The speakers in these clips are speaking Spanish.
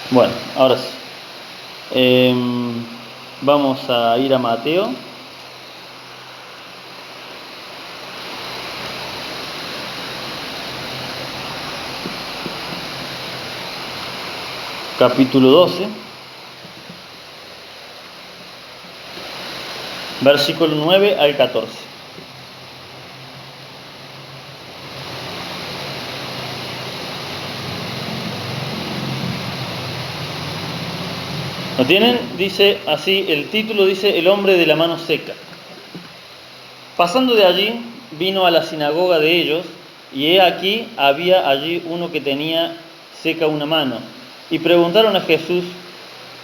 Bueno, ahora sí. Vamos a ir a Mateo. Capítulo 12, versículo 9 al 14. ¿Lo tienen? Dice así, el título dice El hombre de la mano seca. Pasando de allí, vino a la sinagoga de ellos, y he aquí, había allí uno que tenía seca una mano. Y preguntaron a Jesús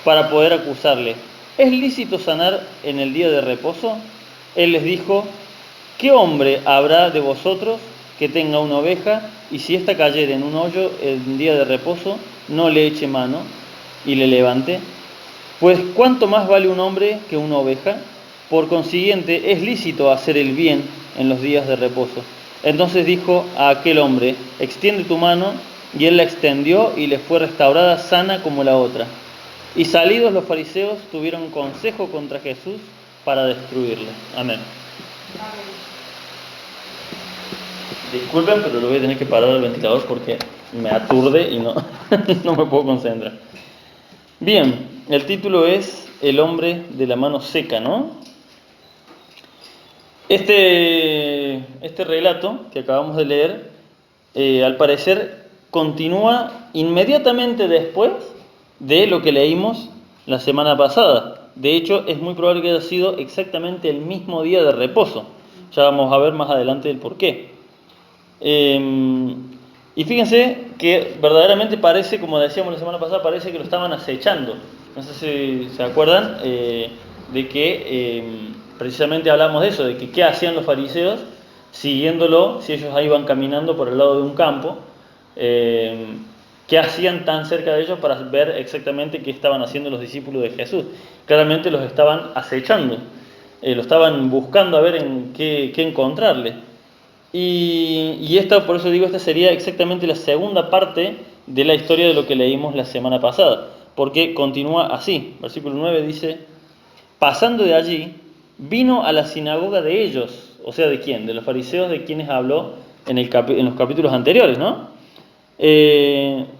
para poder acusarle, ¿es lícito sanar en el día de reposo? Él les dijo, ¿qué hombre habrá de vosotros que tenga una oveja, y si ésta cayere en un hoyo en día de reposo, no le eche mano y le levante? Pues ¿cuánto más vale un hombre que una oveja? Por consiguiente, es lícito hacer el bien en los días de reposo. Entonces dijo a aquel hombre, extiende tu mano, y él la extendió y le fue restaurada sana como la otra. Y salidos los fariseos tuvieron consejo contra Jesús para destruirle. Amén. Disculpen, pero lo voy a tener que parar el ventilador porque me aturde y no, no me puedo concentrar. Bien, el título es El hombre de la mano seca, ¿no? Este relato que acabamos de leer, al parecer, continúa inmediatamente después de lo que leímos la semana pasada. De hecho, es muy probable que haya sido exactamente el mismo día de reposo. Ya vamos a ver más adelante el por qué. Y fíjense que verdaderamente parece, como decíamos la semana pasada, parece que lo estaban acechando. No sé si se acuerdan de que precisamente hablamos de eso, de que qué hacían los fariseos siguiéndolo, si ellos ahí iban caminando por el lado de un campo, qué hacían tan cerca de ellos para ver exactamente qué estaban haciendo los discípulos de Jesús. Claramente los estaban acechando, lo estaban buscando a ver en qué encontrarle. Y esta, por eso digo, esta sería exactamente la segunda parte de la historia de lo que leímos la semana pasada, porque continúa así. Versículo 9 dice, pasando de allí, vino a la sinagoga de ellos, o sea, ¿de quién? De los fariseos de quienes habló en los capítulos anteriores, ¿no?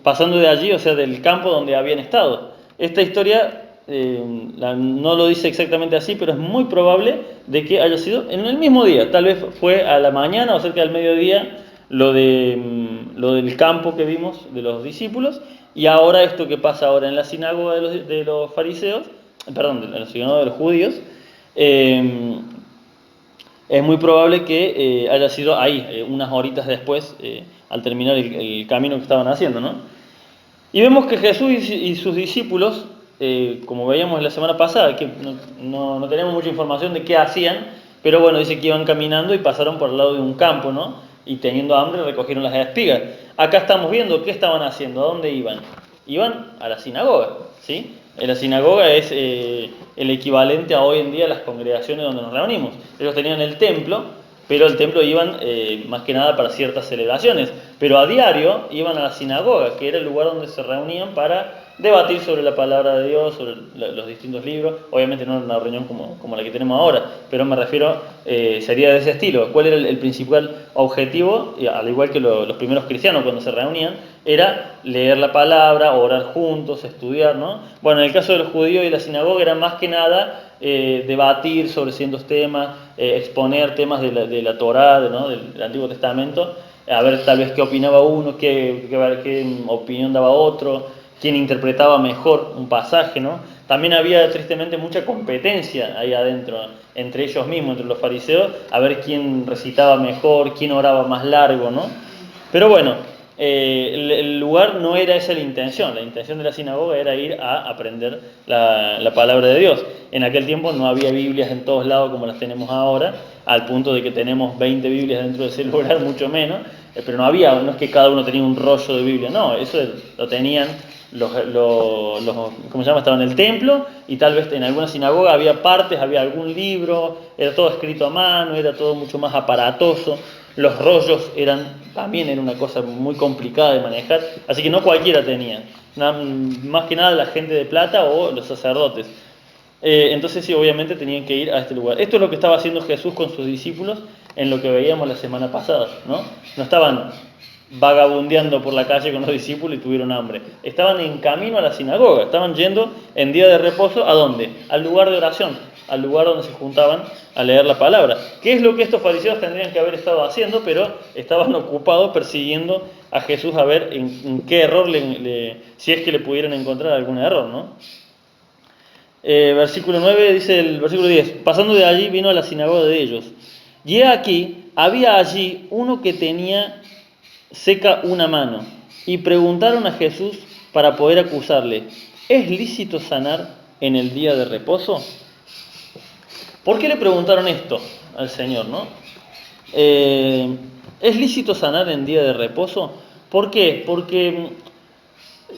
Pasando de allí, o sea, del campo donde habían estado. Esta historia no lo dice exactamente así, pero es muy probable de que haya sido en el mismo día. Tal vez fue a la mañana o cerca del mediodía lo del campo que vimos de los discípulos, y ahora esto que pasa ahora en la sinagoga de los fariseos, perdón, de la sinagoga de los judíos, eh, es muy probable que haya sido ahí, unas horitas después, al terminar el camino que estaban haciendo, ¿no? Y vemos que Jesús y sus discípulos, como veíamos la semana pasada, que no tenemos mucha información de qué hacían, pero bueno, dice que iban caminando y pasaron por el lado de un campo, ¿no? Y teniendo hambre recogieron las espigas. Acá estamos viendo qué estaban haciendo, a dónde iban. Iban a la sinagoga, ¿sí? La sinagoga es el equivalente a hoy en día a las congregaciones donde nos reunimos. Ellos tenían el templo, pero al templo iban más que nada para ciertas celebraciones. Pero a diario iban a la sinagoga, que era el lugar donde se reunían para debatir sobre la palabra de Dios, sobre los distintos libros. Obviamente no una reunión como la que tenemos ahora, pero me refiero, sería de ese estilo. ¿Cuál era el principal objetivo? Y al igual que los primeros cristianos cuando se reunían, era leer la palabra, orar juntos, estudiar, ¿no? Bueno, en el caso de los judíos y la sinagoga era más que nada debatir sobre ciertos temas, exponer temas de la Torá, ¿no? del Antiguo Testamento, a ver tal vez qué opinaba uno, qué opinión daba otro, quién interpretaba mejor un pasaje, ¿no? También había tristemente mucha competencia ahí adentro, entre ellos mismos, entre los fariseos, a ver quién recitaba mejor, quién oraba más largo, ¿no? Pero bueno, el lugar no era esa la intención de la sinagoga era ir a aprender la palabra de Dios. En aquel tiempo no había Biblias en todos lados como las tenemos ahora, al punto de que tenemos 20 Biblias dentro de ese lugar, mucho menos, pero no es que cada uno tenía un rollo de Biblia, no, eso lo tenían ¿cómo se llama? Estaban en el templo, y tal vez en alguna sinagoga había partes, había algún libro, era todo escrito a mano, era todo mucho más aparatoso. Los rollos también era una cosa muy complicada de manejar, así que no cualquiera tenía. más que nada la gente de plata o los sacerdotes. Entonces sí, obviamente tenían que ir a este lugar. Esto es lo que estaba haciendo Jesús con sus discípulos en lo que veíamos la semana pasada, ¿no? No estaban vagabundeando por la calle con los discípulos y tuvieron hambre. Estaban en camino a la sinagoga, estaban yendo en día de reposo, ¿a dónde? Al lugar de oración, al lugar donde se juntaban a leer la palabra. ¿Qué es lo que estos fariseos tendrían que haber estado haciendo? Pero estaban ocupados persiguiendo a Jesús a ver en qué error, si es que le pudieran encontrar algún error, ¿no? Versículo 9 dice el versículo 10, pasando de allí vino a la sinagoga de ellos. Y he aquí, había allí uno que tenía seca una mano, y preguntaron a Jesús para poder acusarle, ¿es lícito sanar en el día de reposo? ¿Por qué le preguntaron esto al Señor, no? ¿Es lícito sanar en día de reposo? ¿Por qué? Porque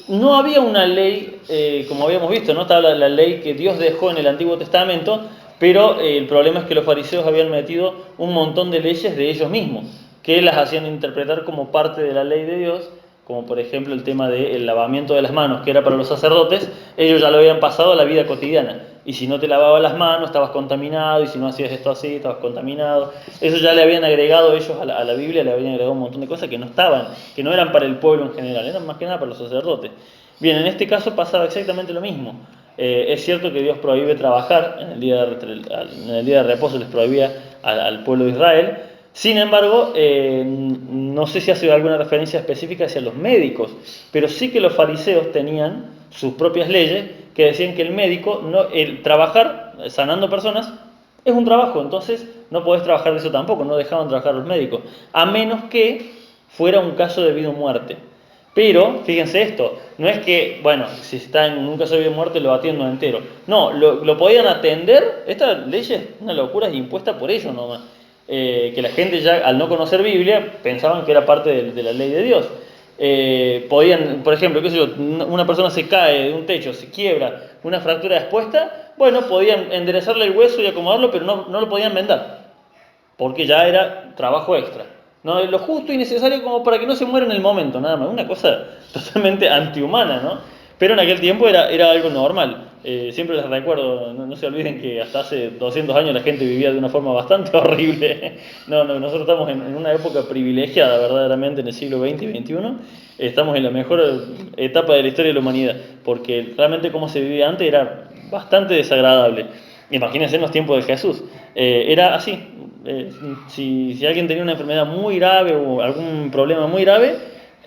no había una ley, como habíamos visto, ¿no? Estaba la ley que Dios dejó en el Antiguo Testamento, pero el problema es que los fariseos habían metido un montón de leyes de ellos mismos, que las hacían interpretar como parte de la ley de Dios, como por ejemplo el tema del lavamiento de las manos, que era para los sacerdotes. Ellos ya lo habían pasado a la vida cotidiana, y si no te lavabas las manos estabas contaminado, y si no hacías esto así estabas contaminado. Eso ya le habían agregado ellos a la Biblia, le habían agregado un montón de cosas que no estaban, que no eran para el pueblo en general, eran más que nada para los sacerdotes. Bien, en este caso pasaba exactamente lo mismo. Es cierto que Dios prohíbe trabajar en el día de reposo, les prohibía al pueblo de Israel. Sin embargo, no sé si hace alguna referencia específica hacia los médicos, pero sí que los fariseos tenían sus propias leyes que decían que el trabajar sanando personas es un trabajo, entonces no podés trabajar de eso tampoco, no dejaban trabajar los médicos, a menos que fuera un caso de vida o muerte. Pero, fíjense esto, no es que, bueno, si está en un caso de vida o muerte lo atiendo entero. No, lo podían atender, esta ley es una locura impuesta por ellos nomás. Que la gente ya, al no conocer Biblia, pensaban que era parte de la ley de Dios. Podían, por ejemplo, qué sé yo, una persona se cae de un techo, se quiebra, una fractura expuesta, bueno, podían enderezarle el hueso y acomodarlo, pero no lo podían vendar, porque ya era trabajo extra. No, lo justo y necesario como para que no se muera en el momento, nada más. Una cosa totalmente antihumana, ¿no? Pero en aquel tiempo era algo normal. Siempre les recuerdo, no se olviden que hasta hace 200 años la gente vivía de una forma bastante horrible. No, nosotros estamos en una época privilegiada, verdaderamente, en el siglo XX y XXI. Estamos en la mejor etapa de la historia de la humanidad, porque realmente como se vivía antes era bastante desagradable. Imagínense en los tiempos de Jesús. Era así. Si alguien tenía una enfermedad muy grave o algún problema muy grave,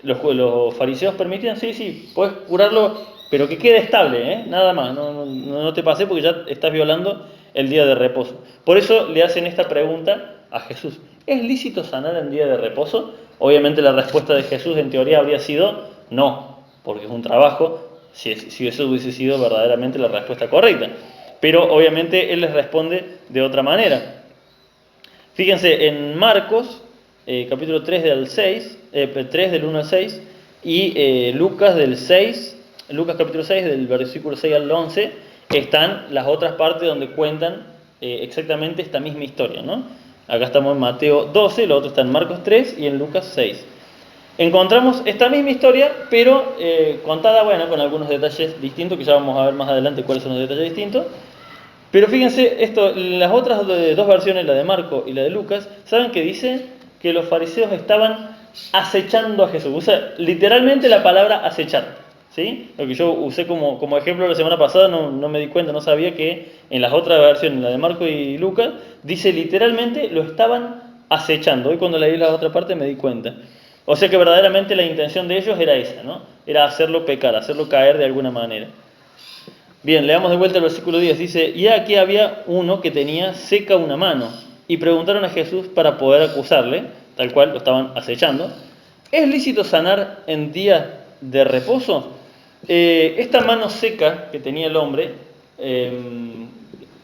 los fariseos permitían, sí, puedes curarlo, pero que quede estable, nada más, no te pases porque ya estás violando el día de reposo. Por eso le hacen esta pregunta a Jesús: ¿es lícito sanar en día de reposo? Obviamente la respuesta de Jesús en teoría habría sido no, porque es un trabajo, si eso hubiese sido verdaderamente la respuesta correcta. Pero obviamente él les responde de otra manera. Fíjense, en Marcos, capítulo 3 del 6, 3 del 1 al 6, y Lucas capítulo 6, del versículo 6 al 11, están las otras partes donde cuentan exactamente esta misma historia, ¿no? Acá estamos en Mateo 12, lo otro está en Marcos 3 y en Lucas 6. Encontramos esta misma historia, pero contada, bueno, con algunos detalles distintos, que ya vamos a ver más adelante cuáles son los detalles distintos. Pero fíjense, las otras dos versiones, la de Marco y la de Lucas, saben que dice que los fariseos estaban acechando a Jesús. Usa literalmente la palabra acechar, ¿sí? Lo que yo usé como ejemplo la semana pasada, no me di cuenta, no sabía que en las otras versiones, la de Marco y Lucas, dice literalmente lo estaban acechando. Hoy cuando leí la otra parte me di cuenta. O sea que verdaderamente la intención de ellos era esa, ¿no? Era hacerlo pecar, hacerlo caer de alguna manera. Bien, leamos de vuelta el versículo 10. Dice: y aquí había uno que tenía seca una mano, y preguntaron a Jesús para poder acusarle, tal cual lo estaban acechando: ¿es lícito sanar en día de reposo? Esta mano seca que tenía el hombre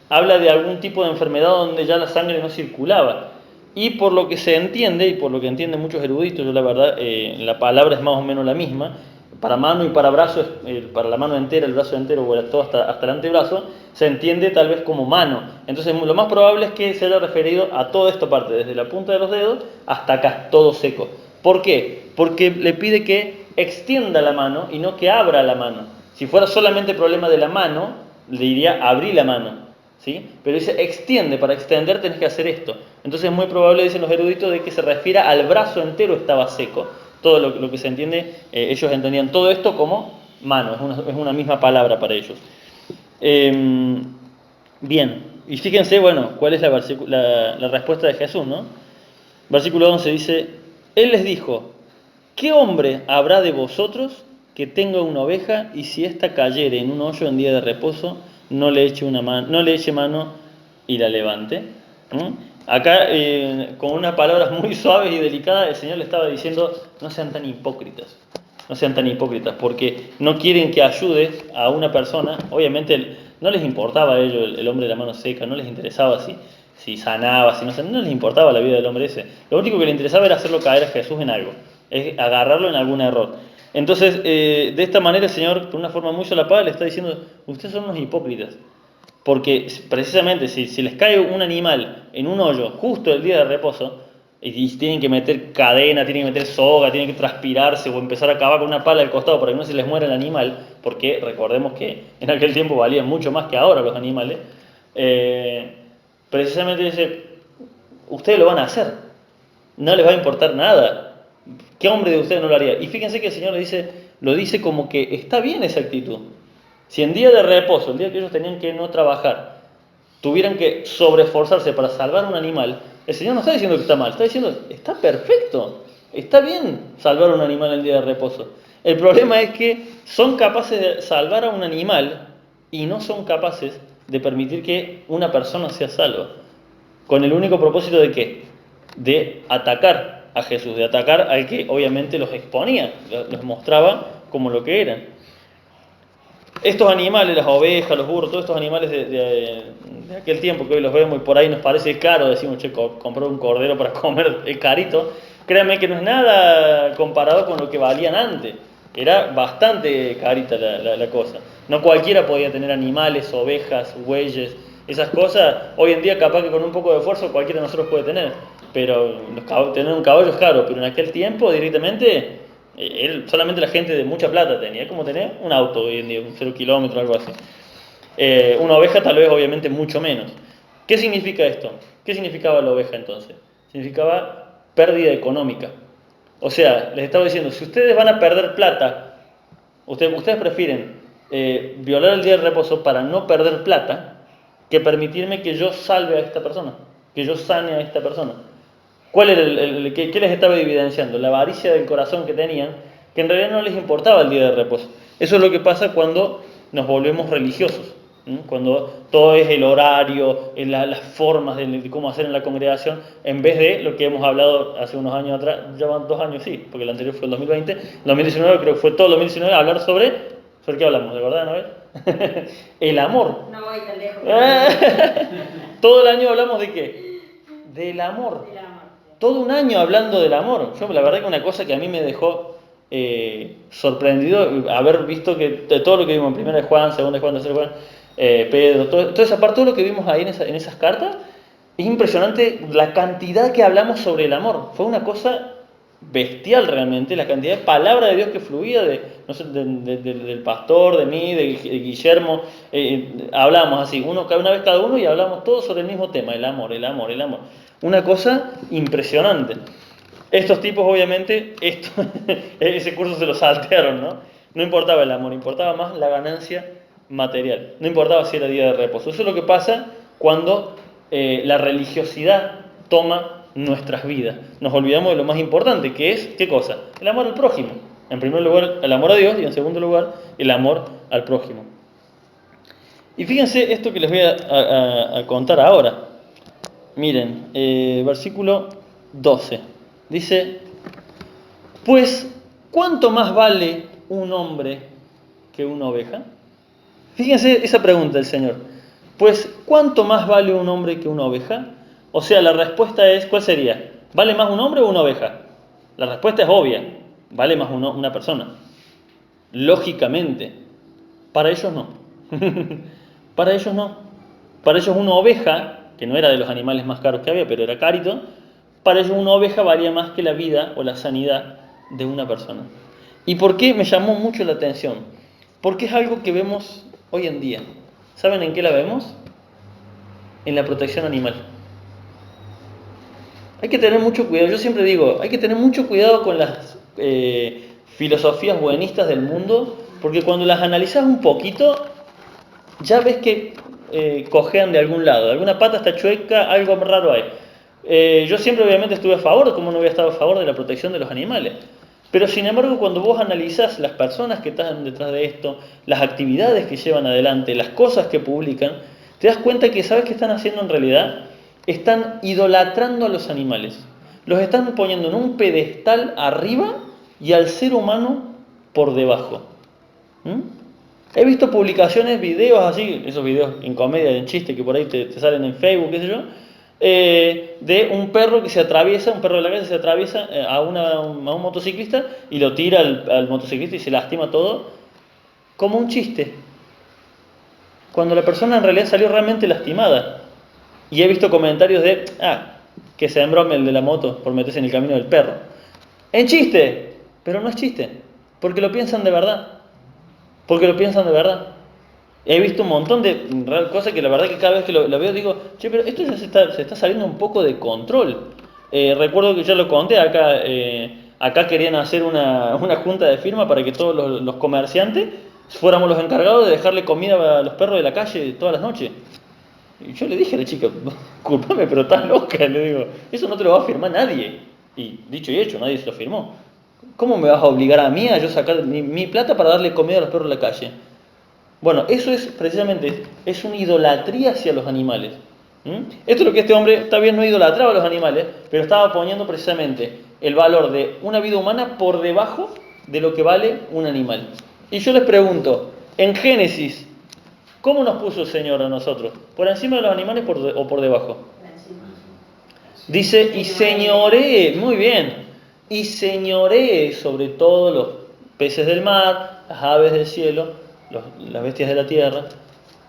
habla de algún tipo de enfermedad donde ya la sangre no circulaba. Y por lo que se entiende, y por lo que entienden muchos eruditos, yo la verdad, la palabra es más o menos la misma. Para mano y para brazo, para la mano entera, el brazo entero, o todo hasta el antebrazo, se entiende tal vez como mano. Entonces lo más probable es que se haya referido a toda esta parte, desde la punta de los dedos hasta acá, todo seco. ¿Por qué? Porque le pide que extienda la mano y no que abra la mano. Si fuera solamente problema de la mano, le diría abrí la mano, ¿sí? Pero dice extiende, para extender tenés que hacer esto. Entonces es muy probable, dicen los eruditos, de que se refiera al brazo entero estaba seco. Todo lo que se entiende, ellos entendían todo esto como mano, es una misma palabra para ellos. Bien, y fíjense, bueno, cuál es la respuesta de Jesús, ¿no? Versículo 11 dice, Él les dijo, ¿qué hombre habrá de vosotros que tenga una oveja y si ésta cayere en un hoyo en día de reposo, no le eche mano y la levante? Acá, con unas palabras muy suaves y delicadas, el Señor le estaba diciendo, no sean tan hipócritas. No sean tan hipócritas, porque no quieren que ayude a una persona. Obviamente no les importaba a ellos el hombre de la mano seca, no les interesaba si sanaba, no les importaba la vida del hombre ese. Lo único que les interesaba era hacerlo caer a Jesús en algo, es agarrarlo en algún error. Entonces, de esta manera el Señor, con una forma muy solapada, le está diciendo, ustedes son unos hipócritas. Porque precisamente si les cae un animal en un hoyo justo el día de reposo, y tienen que meter cadena, tienen que meter soga, tienen que transpirarse o empezar a cavar con una pala al costado para que no se les muera el animal, porque recordemos que en aquel tiempo valían mucho más que ahora los animales, precisamente dice, ustedes lo van a hacer, no les va a importar nada. ¿Qué hombre de ustedes no lo haría? Y fíjense que el Señor lo dice como que está bien esa actitud. Si en día de reposo, el día que ellos tenían que no trabajar, tuvieran que sobreesforzarse para salvar un animal, el Señor no está diciendo que está mal, está diciendo, está perfecto, está bien salvar un animal en el día de reposo. El problema es que son capaces de salvar a un animal y no son capaces de permitir que una persona sea salva. ¿Con el único propósito de qué? De atacar a Jesús, de atacar al que obviamente los exponía, los mostraba como lo que eran. Estos animales, las ovejas, los burros, todos estos animales de aquel tiempo que hoy los vemos y por ahí nos parece caro, decimos, che, comprar un cordero para comer es carito, créanme que no es nada comparado con lo que valían antes. Era bastante carita la cosa. No cualquiera podía tener animales, ovejas, bueyes, esas cosas. Hoy en día capaz que con un poco de esfuerzo cualquiera de nosotros puede tener, pero tener un caballo es caro, pero en aquel tiempo directamente solamente la gente de mucha plata tenía, es como tener un auto hoy en día, un 0 kilómetro, algo así. Una oveja tal vez obviamente mucho menos. ¿Qué significa esto? ¿Qué significaba la oveja entonces? Significaba pérdida económica. O sea, les estaba diciendo, si ustedes van a perder plata, ustedes prefieren violar el día de reposo para no perder plata que permitirme que yo salve a esta persona, que yo sane a esta persona. ¿Cuál era qué les estaba evidenciando? La avaricia del corazón que tenían, que en realidad no les importaba el día de reposo. Eso es lo que pasa cuando nos volvemos religiosos, cuando todo es el horario, las formas de cómo hacer en la congregación, en vez de lo que hemos hablado hace unos años atrás, ya van 2 años, sí, porque el anterior fue el 2020, el 2019 creo que fue todo el 2019 hablar sobre qué hablamos, ¿de verdad, Anabel? El amor. No voy tan lejos. Todo el año hablamos de qué? Del amor. Todo un año hablando del amor. Yo la verdad que una cosa que a mí me dejó sorprendido, haber visto que todo lo que vimos en primera de Juan, segunda de Juan, tercera de Juan, Pedro, toda esa parte, todo lo que vimos ahí en esas cartas, es impresionante la cantidad que hablamos sobre el amor. Fue una cosa bestial realmente, la cantidad de palabra de Dios que fluía del pastor, de mí, de Guillermo, hablamos así, una vez cada uno y hablamos todos sobre el mismo tema, el amor, el amor, el amor. Una cosa impresionante. Estos tipos obviamente, ese curso se lo saltearon, ¿no? No importaba el amor, importaba más la ganancia material, no importaba si era día de reposo. Eso es lo que pasa cuando la religiosidad toma nuestras vidas. Nos olvidamos de lo más importante, que es, ¿qué cosa? El amor al prójimo. En primer lugar, el amor a Dios y en segundo lugar, el amor al prójimo. Y fíjense esto que les voy a contar ahora. Miren, versículo 12. Dice, pues, ¿cuánto más vale un hombre que una oveja? Fíjense esa pregunta del Señor. Pues, ¿cuánto más vale un hombre que una oveja? O sea, la respuesta es, ¿cuál sería? ¿Vale más un hombre o una oveja? La respuesta es obvia, vale más una persona. Lógicamente, para ellos no. Para ellos no. Para ellos una oveja, que no era de los animales más caros que había, pero era carito, para ellos una oveja valía más que la vida o la sanidad de una persona. ¿Y por qué me llamó mucho la atención? Porque es algo que vemos hoy en día. ¿Saben en qué la vemos? En la protección animal. Hay que tener mucho cuidado, yo siempre digo, hay que tener mucho cuidado con las filosofías buenistas del mundo, porque cuando las analizas un poquito, ya ves que cojean de algún lado, alguna pata está chueca, algo raro hay. Yo siempre obviamente estuve a favor, como no había estado a favor de la protección de los animales. Pero sin embargo, cuando vos analizás las personas que están detrás de esto, las actividades que llevan adelante, las cosas que publican, te das cuenta que, ¿sabes qué están haciendo en realidad? Están idolatrando a los animales. Los están poniendo en un pedestal arriba y al ser humano por debajo. ¿Mm? He visto publicaciones, videos así, esos videos en comedia, en chiste que por ahí te salen en Facebook, qué sé yo, de un perro que se atraviesa, un perro de la calle se atraviesa a un motociclista y lo tira al motociclista y se lastima todo, como un chiste. Cuando la persona en realidad salió realmente lastimada. Y he visto comentarios de, que se embrome el de la moto por meterse en el camino del perro. En chiste, pero no es chiste, porque lo piensan de verdad. Porque lo piensan de verdad. He visto un montón de cosas que la verdad que cada vez que lo veo digo, che, pero esto ya se está saliendo un poco de control. Recuerdo que ya lo conté, acá querían hacer una junta de firma para que todos los comerciantes fuéramos los encargados de dejarle comida a los perros de la calle todas las noches. Y yo le dije a la chica, culpame, pero estás loca, le digo, eso no te lo va a firmar nadie. Y dicho y hecho, nadie se lo firmó. ¿Cómo me vas a obligar a mí a yo sacar mi plata para darle comida a los perros de la calle? Bueno, eso es precisamente, es una idolatría hacia los animales. Esto es lo que este hombre, está bien, no idolatraba a los animales, pero estaba poniendo precisamente el valor de una vida humana por debajo de lo que vale un animal. Y yo les pregunto, en Génesis, ¿cómo nos puso el Señor a nosotros? ¿Por encima de los animales o por debajo? Dice, y señoree, muy bien, y señoree sobre todo los peces del mar, las aves del cielo, las bestias de la tierra.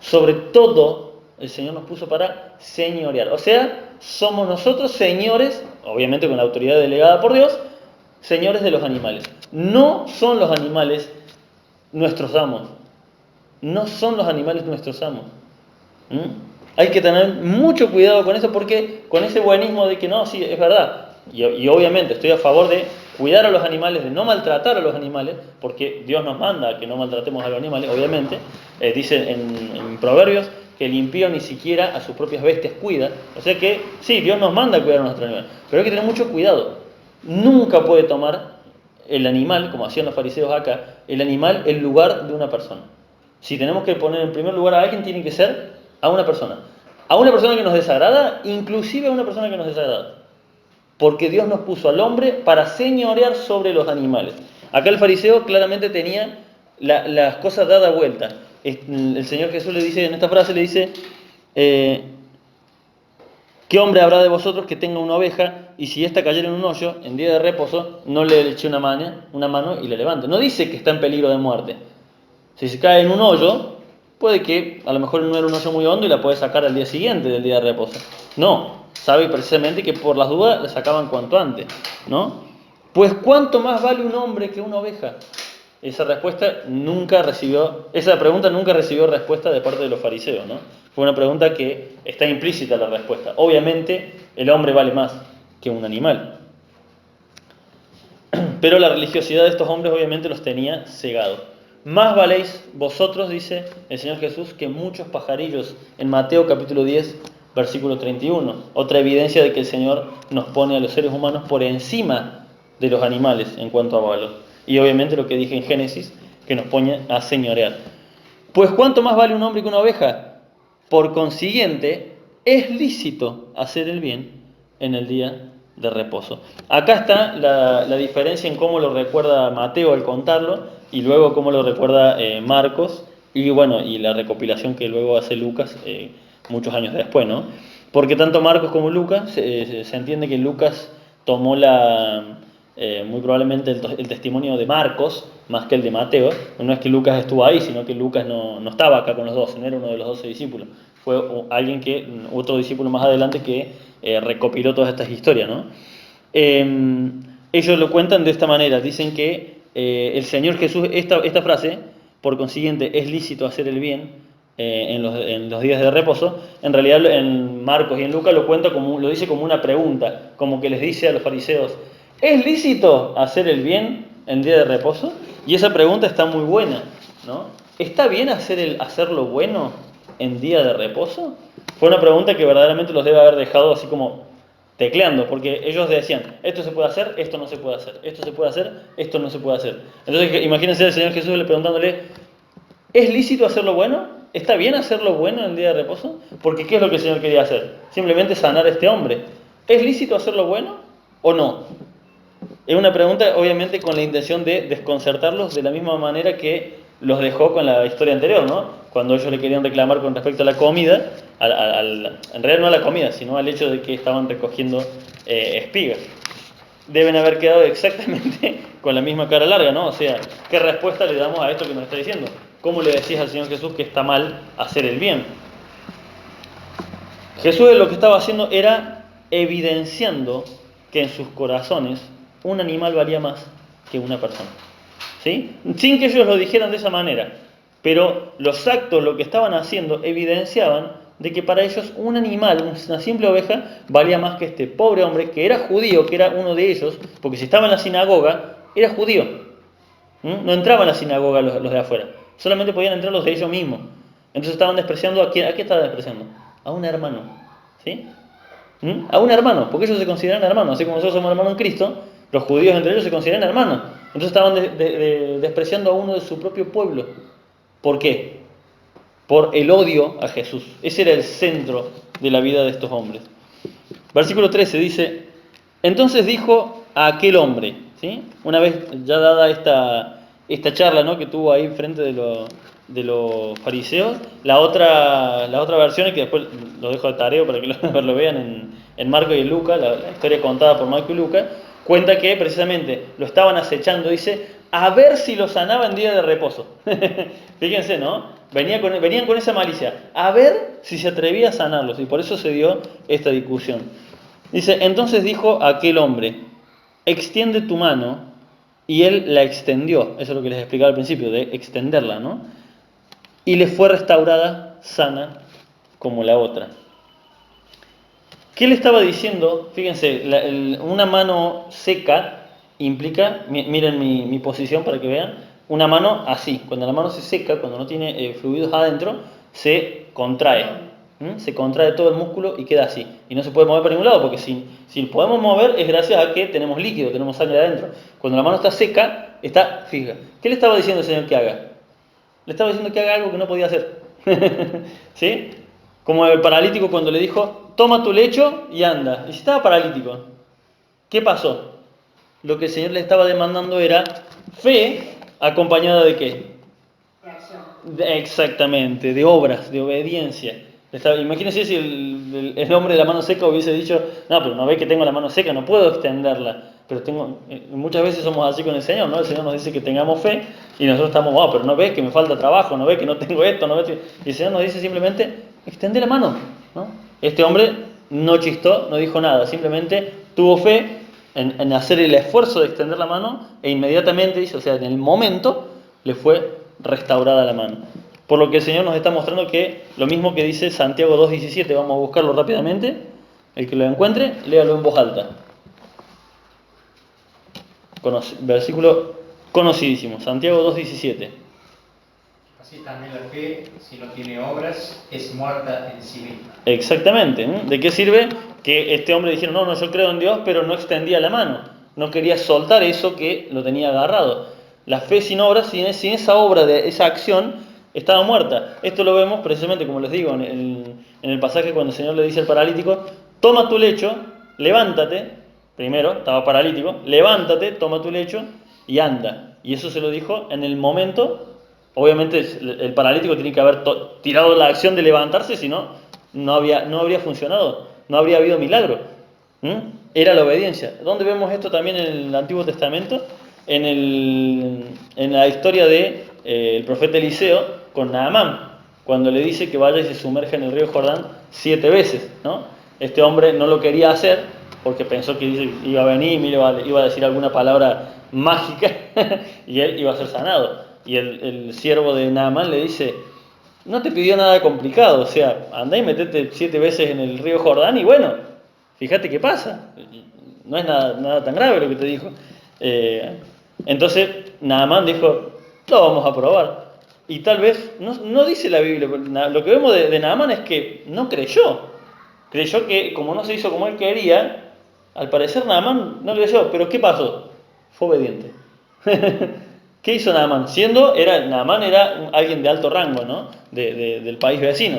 Sobre todo, el Señor nos puso para señorear. O sea, somos nosotros señores, obviamente con la autoridad delegada por Dios, señores de los animales. No son los animales nuestros amos. No son los animales nuestros amos. Hay que tener mucho cuidado con eso porque con ese buenismo de que no, sí, es verdad. Y obviamente estoy a favor de cuidar a los animales, de no maltratar a los animales, porque Dios nos manda que no maltratemos a los animales, obviamente. Dice en Proverbios que el impío ni siquiera a sus propias bestias cuida. O sea que sí, Dios nos manda a cuidar a nuestros animales, pero hay que tener mucho cuidado. Nunca puede tomar el animal, como hacían los fariseos acá, el animal el lugar de una persona. Si tenemos que poner en primer lugar a alguien, tiene que ser a una persona. A una persona que nos desagrada, inclusive a una persona que nos desagrada. Porque Dios nos puso al hombre para señorear sobre los animales. Acá el fariseo claramente tenía las cosas dadas vuelta. El Señor Jesús le dice, en esta frase le dice, ¿qué hombre habrá de vosotros que tenga una oveja y si ésta cayera en un hoyo, en día de reposo, no le eche una mano y le levante? No dice que está en peligro de muerte. Si se cae en un hoyo, puede que a lo mejor no era un hoyo muy hondo y la puede sacar al día siguiente del día de reposo. No, sabe precisamente que por las dudas la sacaban cuanto antes, ¿no? Pues ¿cuánto más vale un hombre que una oveja? Esa pregunta nunca recibió respuesta de parte de los fariseos, ¿no? Fue una pregunta que está implícita la respuesta. Obviamente el hombre vale más que un animal. Pero la religiosidad de estos hombres obviamente los tenía cegados. Más valéis vosotros, dice el Señor Jesús, que muchos pajarillos, en Mateo capítulo 10, versículo 31. Otra evidencia de que el Señor nos pone a los seres humanos por encima de los animales en cuanto a valor. Y obviamente lo que dije en Génesis, que nos pone a señorear. Pues ¿cuánto más vale un hombre que una oveja? Por consiguiente, es lícito hacer el bien en el día de reposo. Acá está la diferencia en cómo lo recuerda Mateo al contarlo y luego cómo lo recuerda Marcos y bueno, y la recopilación que luego hace Lucas muchos años después, ¿no? Porque tanto Marcos como Lucas, se entiende que Lucas tomó muy probablemente el testimonio de Marcos más que el de Mateo. No es que Lucas estuvo ahí, sino que Lucas no estaba acá con los 12, no era uno de los 12 discípulos. Fue otro discípulo más adelante que recopiló todas estas historias, ¿no? Ellos lo cuentan de esta manera, dicen que el Señor Jesús, esta frase, por consiguiente, es lícito hacer el bien en los días de reposo, en realidad en Marcos y en Lucas lo dice como una pregunta, como que les dice a los fariseos, ¿es lícito hacer el bien en día de reposo? Y esa pregunta está muy buena, ¿no? ¿Está bien hacer lo bueno en día de reposo? Fue una pregunta que verdaderamente los debe haber dejado así como tecleando, porque ellos decían, esto se puede hacer, esto no se puede hacer, esto se puede hacer, esto no se puede hacer. Entonces imagínense al Señor Jesús le preguntándole, ¿es lícito hacer lo bueno? ¿Está bien hacer lo bueno en el día de reposo? Porque ¿qué es lo que el Señor quería hacer? Simplemente sanar a este hombre. ¿Es lícito hacer lo bueno o no? Es una pregunta obviamente con la intención de desconcertarlos de la misma manera que los dejó con la historia anterior, ¿no? Cuando ellos le querían reclamar con respecto a la comida, en realidad no a la comida, sino al hecho de que estaban recogiendo espigas. Deben haber quedado exactamente con la misma cara larga, ¿no? O sea, ¿qué respuesta le damos a esto que nos está diciendo? ¿Cómo le decís al Señor Jesús que está mal hacer el bien? Jesús lo que estaba haciendo era evidenciando que en sus corazones un animal valía más que una persona. ¿Sí? Sin que ellos lo dijeran de esa manera. Pero los actos, lo que estaban haciendo, evidenciaban de que para ellos un animal, una simple oveja, valía más que este pobre hombre que era judío, que era uno de ellos, porque si estaba en la sinagoga, era judío. No entraban a la sinagoga los de afuera, solamente podían entrar los de ellos mismos. Entonces estaban despreciando ¿a qué estaban despreciando? A un hermano. ¿Sí? A un hermano, porque ellos se consideran hermanos, así como nosotros somos hermanos en Cristo, los judíos entre ellos se consideran hermanos. Entonces estaban despreciando a uno de su propio pueblo. ¿Por qué? Por el odio a Jesús. Ese era el centro de la vida de estos hombres. Versículo 13 dice, entonces dijo a aquel hombre, ¿sí? Una vez ya dada esta charla, ¿no?, que tuvo ahí frente de los fariseos, la otra versión, es que después lo dejo de tarea para que lo vean en Marcos y en Lucas, la historia contada por Marcos y Lucas, cuenta que precisamente lo estaban acechando, dice, a ver si lo sanaba en día de reposo. Fíjense, ¿no? Venían con esa malicia, a ver si se atrevía a sanarlos, y por eso se dio esta discusión. Dice, entonces dijo aquel hombre, extiende tu mano, y él la extendió, eso es lo que les explicaba al principio, de extenderla, ¿no? Y le fue restaurada sana como la otra. ¿Qué le estaba diciendo? Fíjense, una mano seca implica, miren mi posición para que vean, una mano así. Cuando la mano se seca, cuando no tiene fluidos adentro, se contrae. Se contrae todo el músculo y queda así. Y no se puede mover para ningún lado, porque si podemos mover es gracias a que tenemos líquido, tenemos sangre adentro. Cuando la mano está seca, está fija. ¿Qué le estaba diciendo el Señor que haga? Le estaba diciendo que haga algo que no podía hacer. ¿Sí? Como el paralítico cuando le dijo, toma tu lecho y anda. Y si estaba paralítico, ¿qué pasó? Lo que el Señor le estaba demandando era fe acompañada de qué? De acción. Exactamente, de obras, de obediencia. Imagínense si el hombre de la mano seca hubiese dicho, no, pero no ve que tengo la mano seca, no puedo extenderla. Pero muchas veces somos así con el Señor, ¿no? El Señor nos dice que tengamos fe y nosotros estamos, pero no ves que me falta trabajo, no ves que no tengo esto, no ves que... Y el Señor nos dice simplemente, extende la mano, ¿no? Este hombre no chistó, no dijo nada, simplemente tuvo fe en hacer el esfuerzo de extender la mano e inmediatamente, dice, o sea, en el momento le fue restaurada la mano. Por lo que el Señor nos está mostrando que lo mismo que dice Santiago 2.17, vamos a buscarlo rápidamente, el que lo encuentre, léalo en voz alta. Versículo conocidísimo, Santiago 2.17. Así también la fe, si no tiene obras, es muerta en sí misma. Exactamente. ¿De qué sirve que este hombre dijera, no, yo creo en Dios, pero no extendía la mano? No quería soltar eso que lo tenía agarrado. La fe sin obras, sin esa obra, esa acción, estaba muerta. Esto lo vemos precisamente, como les digo, en el pasaje cuando el Señor le dice al paralítico, toma tu lecho, levántate. Primero, estaba paralítico, levántate, toma tu lecho y anda. Y eso se lo dijo en el momento. Obviamente el paralítico tiene que haber tirado la acción de levantarse, si no, no habría funcionado, no habría habido milagro. Era la obediencia. ¿Dónde vemos esto también en el Antiguo Testamento? En la historia del profeta Eliseo con Naamán, cuando le dice que vaya y se sumerja en el río Jordán 7 veces, ¿no? Este hombre no lo quería hacer porque pensó que iba a venir y iba a decir alguna palabra mágica y él iba a ser sanado. Y el siervo de Naamán le dice, no te pidió nada complicado, o sea, andá y metete 7 veces en el río Jordán y bueno, fíjate qué pasa. No es nada tan grave lo que te dijo. Entonces Naamán dijo, lo vamos a probar. Y tal vez, no dice la Biblia, lo que vemos de Naamán es que no creyó. Creyó que como no se hizo como él quería, al parecer Naamán no creyó. Pero ¿qué pasó? Fue obediente. ¿Qué hizo Naamán? Naamán era alguien de alto rango, ¿no? Del país vecino.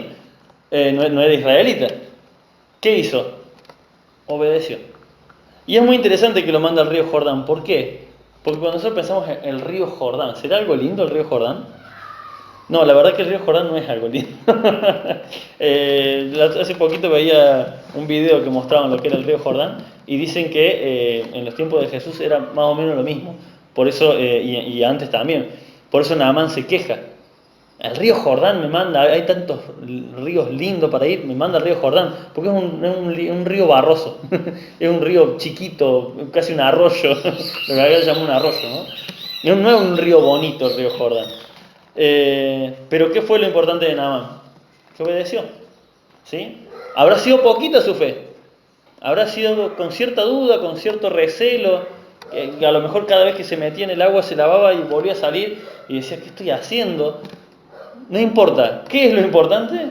No era israelita. ¿Qué hizo? Obedeció. Y es muy interesante que lo manda al río Jordán. ¿Por qué? Porque cuando nosotros pensamos en el río Jordán, ¿será algo lindo el río Jordán? No, la verdad que el río Jordán no es algo lindo. Hace poquito veía un video que mostraban lo que era el río Jordán y dicen que en los tiempos de Jesús era más o menos lo mismo. Por eso, y antes también. Por eso Naamán se queja. El río Jordán me manda, hay tantos ríos lindos para ir, me manda el río Jordán, porque es un río barroso, es un río chiquito, casi un arroyo, lo que acá se llama un arroyo, ¿no? No es un río bonito el río Jordán. Pero ¿qué fue lo importante de Naamán? Que obedeció, ¿sí? Habrá sido poquita su fe, habrá sido con cierta duda, con cierto recelo, que a lo mejor cada vez que se metía en el agua se lavaba y volvía a salir y decía, ¿qué estoy haciendo? No importa. ¿Qué es lo importante?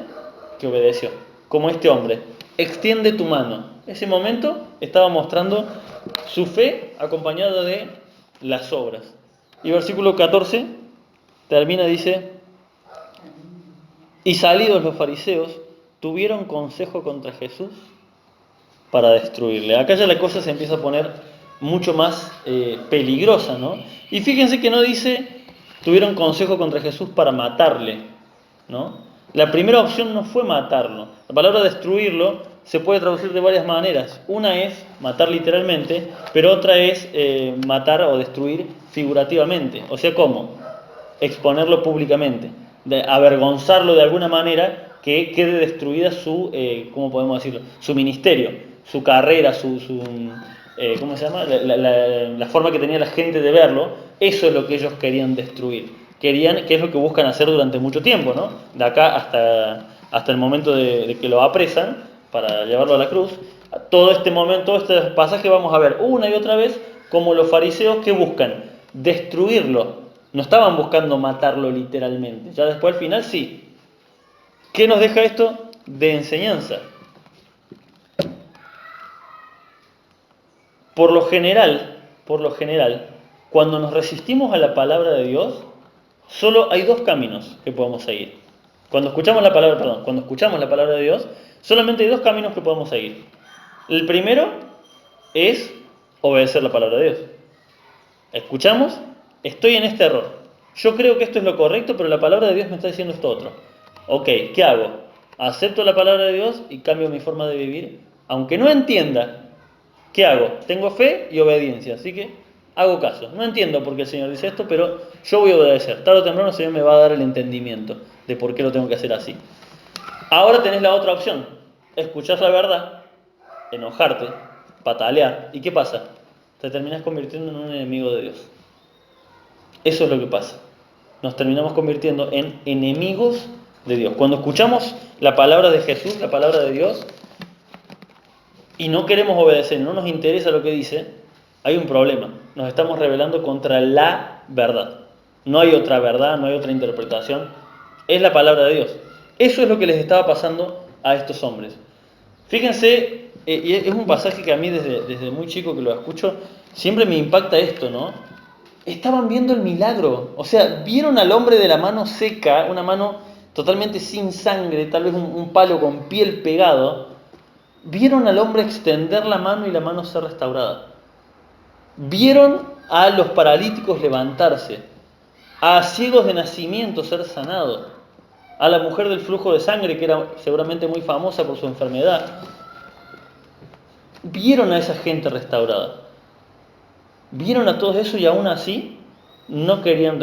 Que obedeció. Como este hombre. Extiende tu mano. Ese momento estaba mostrando su fe acompañada de las obras. Y versículo 14 termina, dice, y salidos los fariseos, tuvieron consejo contra Jesús para destruirle. Acá ya la cosa se empieza a poner mucho más peligrosa, ¿no? Y fíjense que no dice tuvieron consejo contra Jesús para matarle, ¿no? La primera opción no fue matarlo. La palabra destruirlo se puede traducir de varias maneras. Una es matar literalmente, pero otra es matar o destruir figurativamente. O sea, ¿cómo? Exponerlo públicamente, avergonzarlo de alguna manera, que quede destruida su, ¿cómo podemos decirlo? Su ministerio, su carrera, ¿cómo se llama? La forma que tenía la gente de verlo. Eso es lo que ellos querían destruir. Que es lo que buscan hacer durante mucho tiempo, ¿no? De acá hasta el momento de que lo apresan para llevarlo a la cruz. Todo este momento, todo este pasaje vamos a ver una y otra vez como los fariseos que buscan destruirlo. No estaban buscando matarlo literalmente. Ya después al final sí. ¿Qué nos deja esto? De enseñanza. Por lo general, cuando nos resistimos a la palabra de Dios, solo hay 2 caminos que podemos seguir. Cuando escuchamos la palabra de Dios, solamente hay 2 caminos que podemos seguir. El primero es obedecer la palabra de Dios. Escuchamos, estoy en este error. Yo creo que esto es lo correcto, pero la palabra de Dios me está diciendo esto otro. Ok, ¿qué hago? Acepto la palabra de Dios y cambio mi forma de vivir. Aunque no entienda, ¿qué hago? Tengo fe y obediencia, así que hago caso. No entiendo por qué el Señor dice esto, pero yo voy a obedecer. Tarde o temprano el Señor me va a dar el entendimiento de por qué lo tengo que hacer así. Ahora tenés la otra opción. Escuchar la verdad, enojarte, patalear. ¿Y qué pasa? Te terminás convirtiendo en un enemigo de Dios. Eso es lo que pasa. Nos terminamos convirtiendo en enemigos de Dios. Cuando escuchamos la palabra de Jesús, la palabra de Dios, y no queremos obedecer, no nos interesa lo que dice, hay un problema. Nos estamos rebelando contra la verdad. No hay otra verdad, no hay otra interpretación. Es la palabra de Dios. Eso es lo que les estaba pasando a estos hombres. Fíjense, y es un pasaje que a mí desde muy chico que lo escucho, siempre me impacta esto, ¿no? Estaban viendo el milagro. O sea, vieron al hombre de la mano seca, una mano totalmente sin sangre, tal vez un palo con piel pegado. Vieron al hombre extender la mano y la mano ser restaurada. Vieron a los paralíticos levantarse, a ciegos de nacimiento ser sanados, a la mujer del flujo de sangre, que era seguramente muy famosa por su enfermedad. Vieron a esa gente restaurada. Vieron a todo eso y aún así no querían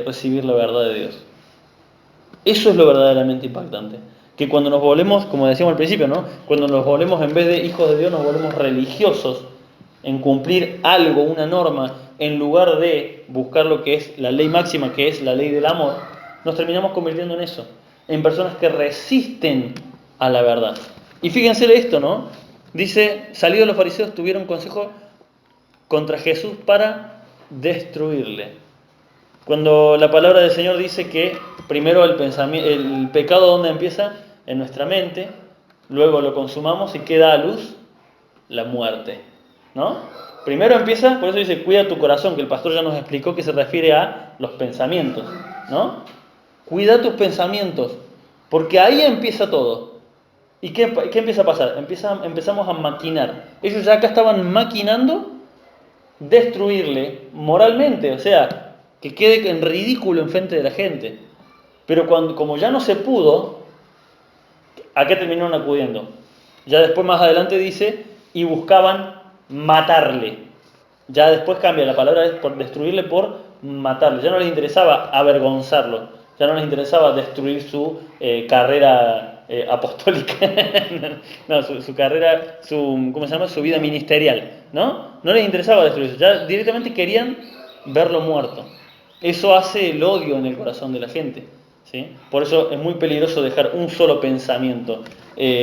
recibir la verdad de Dios. Eso es lo verdaderamente impactante. Que cuando nos volvemos, como decíamos al principio, ¿no? Cuando nos volvemos, en vez de hijos de Dios, nos volvemos religiosos en cumplir algo, una norma, en lugar de buscar lo que es la ley máxima, que es la ley del amor, nos terminamos convirtiendo en eso, en personas que resisten a la verdad. Y fíjense esto, ¿no? Dice, salidos los fariseos tuvieron consejo contra Jesús para destruirle. Cuando la palabra del Señor dice que primero el pecado, ¿dónde empieza? En nuestra mente, luego lo consumamos y queda a luz la muerte, ¿no? Primero empieza, por eso dice, cuida tu corazón, que el pastor ya nos explicó que se refiere a los pensamientos, ¿no? Cuida tus pensamientos, porque ahí empieza todo. ¿Y qué empieza a pasar? Empezamos a maquinar. Ellos ya acá estaban maquinando destruirle moralmente, o sea, que quede en ridículo enfrente de la gente. Pero como ya no se pudo, ¿a qué terminaron acudiendo? Ya después más adelante dice, y buscaban matarle. Ya después cambia la palabra, es por destruirle, por matarle. Ya no les interesaba avergonzarlo, ya no les interesaba destruir su carrera apostólica, no, su carrera, ¿cómo se llama? Su vida ministerial, ¿no? No les interesaba destruir eso, ya directamente querían verlo muerto. Eso hace el odio en el corazón de la gente, ¿sí? Por eso es muy peligroso dejar un solo pensamiento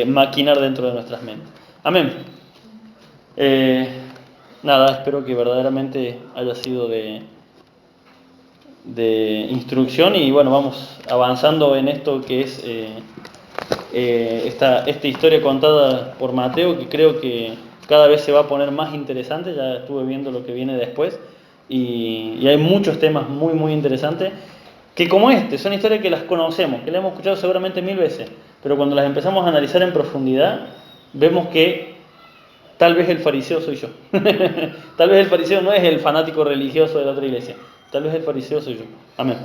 maquinar dentro de nuestras mentes. Amén. Nada, espero que verdaderamente haya sido de instrucción y bueno, vamos avanzando en esto que es esta historia contada por Mateo, que creo que cada vez se va a poner más interesante. Ya estuve viendo lo que viene después y hay muchos temas muy muy interesantes que, como son historias que las conocemos, que las hemos escuchado seguramente 1000 veces, pero cuando las empezamos a analizar en profundidad vemos que tal vez el fariseo soy yo. Tal vez el fariseo no es el fanático religioso de la otra iglesia. Tal vez el fariseo soy yo. Amén.